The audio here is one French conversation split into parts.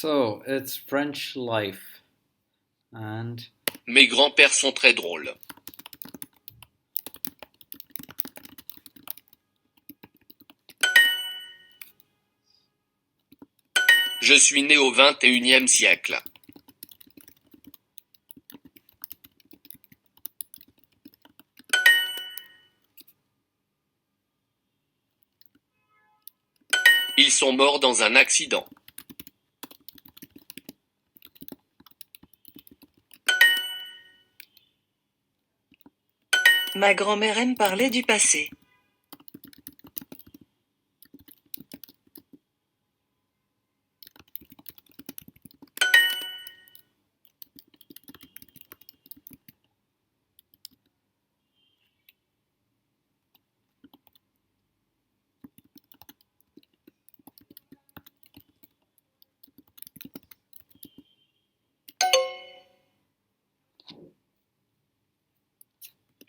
So, it's French life. And Mes grands-pères sont très drôles. Je suis né au XXIe siècle. Ils sont morts dans un accident. Ma grand-mère aime parler du passé.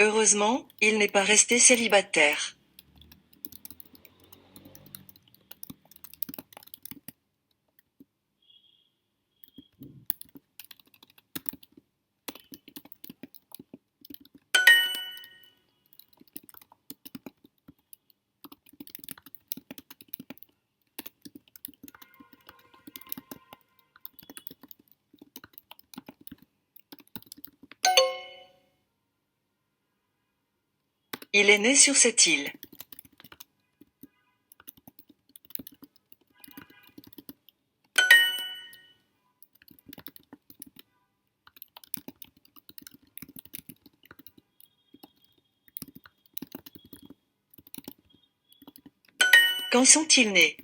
Heureusement, il n'est pas resté célibataire. Il est né sur cette île. Quand sont-ils nés?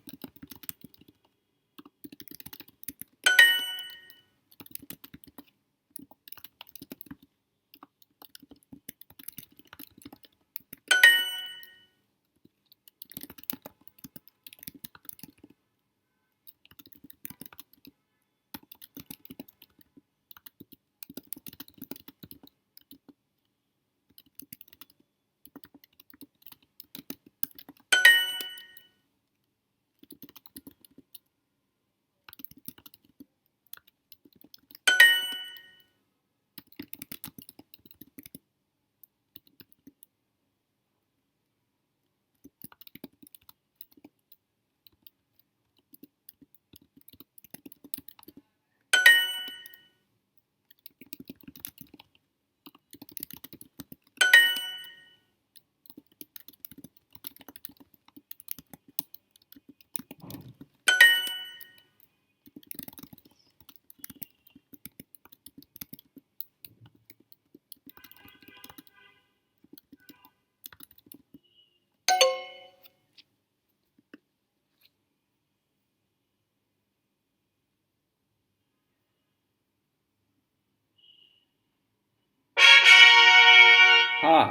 ha!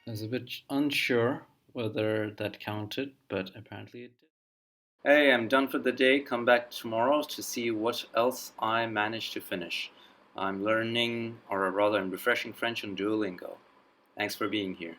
I was a bit unsure whether that counted, but apparently it did. Hey, I'm done for the day. Come back tomorrow to see what else I managed to finish. I'm learning, or rather, I'm refreshing French on Duolingo. Thanks for being here.